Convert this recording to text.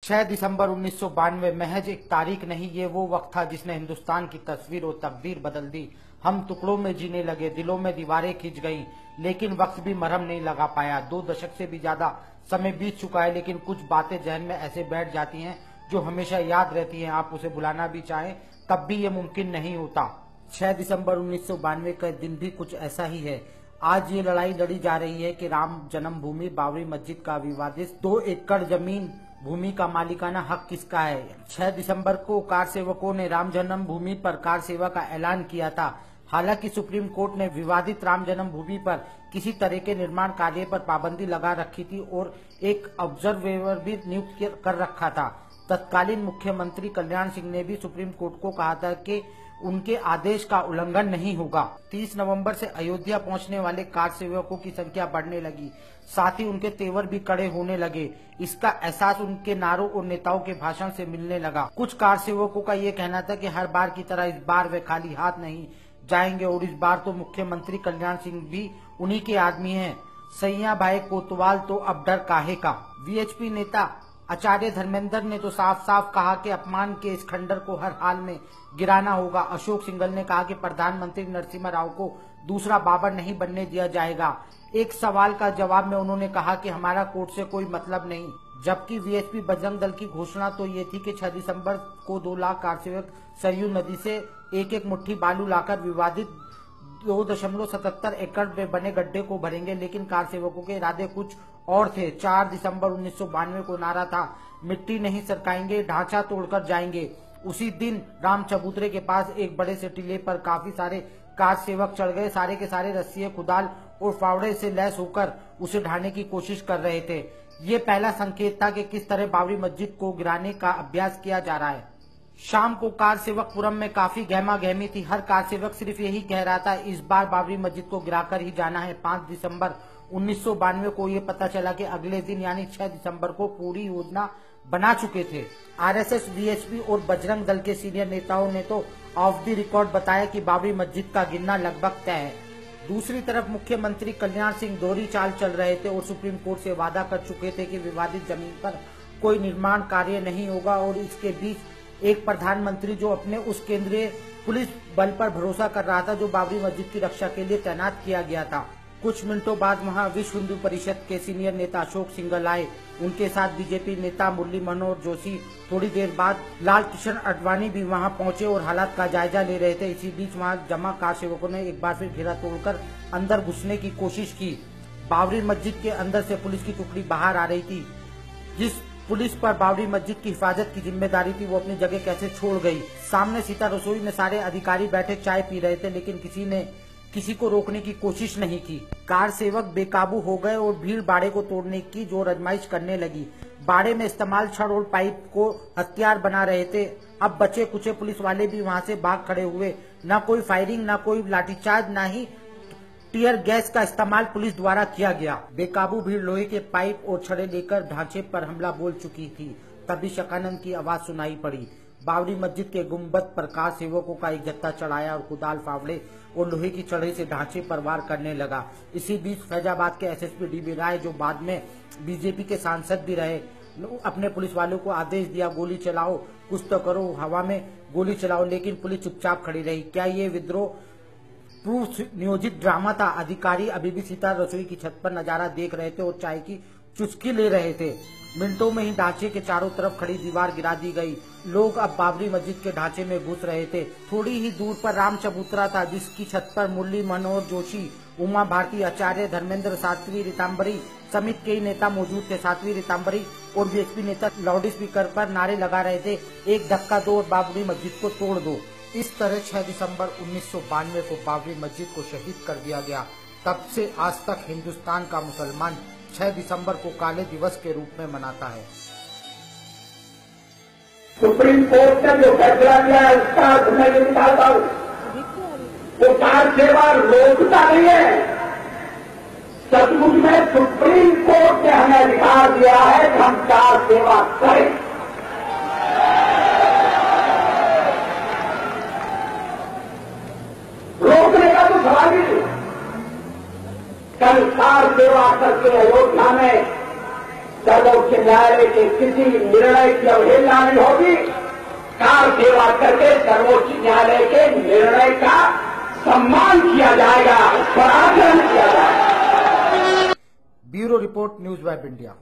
6 दिसंबर 1992 महज एक तारीख नहीं, ये वो वक्त था जिसने हिंदुस्तान की तस्वीर और तकदीर बदल दी। हम टुकड़ों में जीने लगे, दिलों में दीवारें खिंच गईं, लेकिन वक्त भी मरहम नहीं लगा पाया। 2 दशक से भी ज्यादा समय बीत चुका है, लेकिन कुछ बातें जहन में ऐसे बैठ जाती हैं जो हमेशा याद रहती हैं। आप उसे भुलाना भी चाहें तब भी ये मुमकिन नहीं होता। 6 दिसंबर 1992 का दिन भी कुछ ऐसा ही है। आज ये लड़ाई लड़ी जा रही है कि राम जन्मभूमि बाबरी मस्जिद का विवादित 2 एकड़ जमीन भूमि का मालिकाना हक किसका है। 6 दिसंबर को कार सेवकों ने राम जन्मभूमि पर कार सेवा का ऐलान किया था। हालांकि सुप्रीम कोर्ट ने विवादित राम जन्मभूमि पर किसी तरह के निर्माण कार्य पर पाबंदी लगा रखी थी और एक ऑब्जर्वेटर भी नियुक्त कर रखा था। तत्कालीन मुख्यमंत्री कल्याण सिंह ने भी सुप्रीम कोर्ट को कहा था कि उनके आदेश का उल्लंघन नहीं होगा। 30 नवंबर से अयोध्या पहुंचने वाले कार सेवकों की संख्या बढ़ने लगी, साथ ही उनके तेवर भी कड़े होने लगे। इसका एहसास उनके नारों और नेताओं के भाषण से मिलने लगा। कुछ कार सेवकों का ये कहना था कि हर बार की तरह इस बार वे खाली हाथ नहीं जाएंगे और इस बार तो मुख्यमंत्री कल्याण सिंह भी उन्हीं के आदमी हैं। सैया भाई कोतवाल तो अब डर काहे का। वीएचपी नेता आचार्य धर्मेंद्र ने तो साफ साफ कहा कि अपमान के इस खंडर को हर हाल में गिराना होगा। अशोक सिंघल ने कहा कि प्रधानमंत्री नरसिम्हा राव को दूसरा बाबर नहीं बनने दिया जाएगा। एक सवाल का जवाब में उन्होंने कहा कि हमारा कोर्ट से कोई मतलब नहीं। जबकि वीएचपी बजरंग दल की घोषणा तो ये थी कि 6 दिसंबर को 2 लाख कार सेवक सरयू नदी से एक मुट्ठी बालू लाकर विवादित 2.77 एकड़ में बने गड्ढे को भरेंगे, लेकिन कार सेवकों के इरादे कुछ और थे। 4 दिसंबर 1992 को नारा था, मिट्टी नहीं सरकाएंगे, ढांचा तोड़कर जाएंगे। उसी दिन राम चबूतरे के पास एक बड़े से टीले पर काफी सारे कार सेवक चढ़ गए। सारे के सारे रस्सियां, कुदाल और फावड़े से लैस होकर उसे ढाने की कोशिश कर रहे थे। ये पहला संकेत था कि किस तरह बाबरी मस्जिद को गिराने का अभ्यास किया जा रहा है। शाम को कार सेवक पुरम में काफी गहमा गहमी थी। हर कार सेवक सिर्फ यही कह रहा था, इस बार बाबरी मस्जिद को गिराकर ही जाना है। 5 दिसंबर 1992 को ये पता चला कि अगले दिन यानी 6 दिसंबर को पूरी योजना बना चुके थे। आरएसएस, वीएचपी और बजरंग दल के सीनियर नेताओं ने तो ऑफ द रिकॉर्ड बताया कि बाबरी मस्जिद का गिरना लगभग तय है। दूसरी तरफ मुख्यमंत्री कल्याण सिंह दोहरी चाल चल रहे थे और सुप्रीम कोर्ट से वादा कर चुके थे कि विवादित जमीन पर कोई निर्माण कार्य नहीं होगा। और इसके बीच एक प्रधानमंत्री जो अपने उस केंद्रीय पुलिस बल पर भरोसा कर रहा था जो बाबरी मस्जिद की रक्षा के लिए तैनात किया गया था। कुछ मिनटों बाद वहां विश्व हिंदू परिषद के सीनियर नेता अशोक सिंघल आए। उनके साथ बीजेपी नेता मुरली मनोहर जोशी। थोड़ी देर बाद लाल कृष्ण आडवाणी भी वहां पहुंचे और हालात का जायजा ले रहे थे। इसी बीच वहां जमा कार सेवकों ने एक बार फिर घेरा तोड़कर अंदर घुसने की कोशिश की। बाबरी मस्जिद के अंदर से पुलिस की टुकड़ी बाहर आ रही थी। जिस पुलिस पर बाबरी मस्जिद की हिफाजत की जिम्मेदारी थी वो अपनी जगह कैसे छोड़ गई। सामने सीता रसोई में सारे अधिकारी बैठे चाय पी रहे थे, लेकिन किसी ने किसी को रोकने की कोशिश नहीं की। कार सेवक बेकाबू हो गए और भीड़ बाड़े को तोड़ने की जोर आजमाइश करने लगी। बाड़े में इस्तेमाल छड़ और पाइप को हथियार बना रहे थे। अब बचे कुचे पुलिस वाले भी वहां से भाग खड़े हुए। न कोई फायरिंग, न कोई लाठीचार्ज, न ही टीयर गैस का इस्तेमाल पुलिस द्वारा किया गया। बेकाबू भीड़ लोहे के पाइप और छड़े लेकर ढांचे पर हमला बोल चुकी थी। तभी शकानंद की आवाज सुनाई पड़ी। बाबरी मस्जिद के गुम्बद पर कार सेवकों का एक जत्था चढ़ाया और कुदाल, फावड़े और लोहे की छड़ी से ढांचे पर वार करने लगा। इसी बीच फैजाबाद के एसएसपी डीबी राय, जो बाद में बीजेपी के सांसद भी रहे, अपने पुलिस वालों को आदेश दिया, गोली चलाओ, कुछ तो करो, हवा में गोली चलाओ। लेकिन पुलिस चुपचाप खड़ी रही। क्या ये विद्रोह पूर्व नियोजित ड्रामा था? अधिकारी अभी भी सीता रसोई की छत पर नजारा देख रहे थे और चाय की चुस्की ले रहे थे। मिनटों में ही ढांचे के चारों तरफ खड़ी दीवार गिरा दी गई। लोग अब बाबरी मस्जिद के ढांचे में घुस रहे थे। थोड़ी ही दूर पर राम चबूतरा था, जिसकी छत पर मुरली मनोहर जोशी, उमा भारती, आचार्य धर्मेंद्र, साध्वी रीताम्बरी समेत कई नेता मौजूद थे। साध्वी रीताम्बरी और बीएचपी नेता लाउड स्पीकर पर नारे लगा रहे थे, एक धक्का दो और बाबरी मस्जिद को तोड़ दो। इस तरह 6 दिसंबर 1992 को बाबरी मस्जिद को शहीद कर दिया गया। तब से आज तक हिंदुस्तान का मुसलमान 6 दिसंबर को काले दिवस के रूप में मनाता है। सुप्रीम कोर्ट ने जो फैसला किया है उसका अर्थ मैं ये निकालता हूं, वो कार सेवा रोकता नहीं है। सचमुच में सुप्रीम कोर्ट ने हमें अधिकार दिया है कि हम कार सेवा करें। रोकने का तो सवाल ही नहीं। कल कार सेवा करके अयोध्या में सर्वोच्च न्यायालय के किसी निर्णय निर्णय की अवहेलना नहीं होगी। कार सेवा करके सर्वोच्च न्यायालय के निर्णय का सम्मान किया जाएगा, उस पर आचरण किया जाएगा। Bureau report, news web India.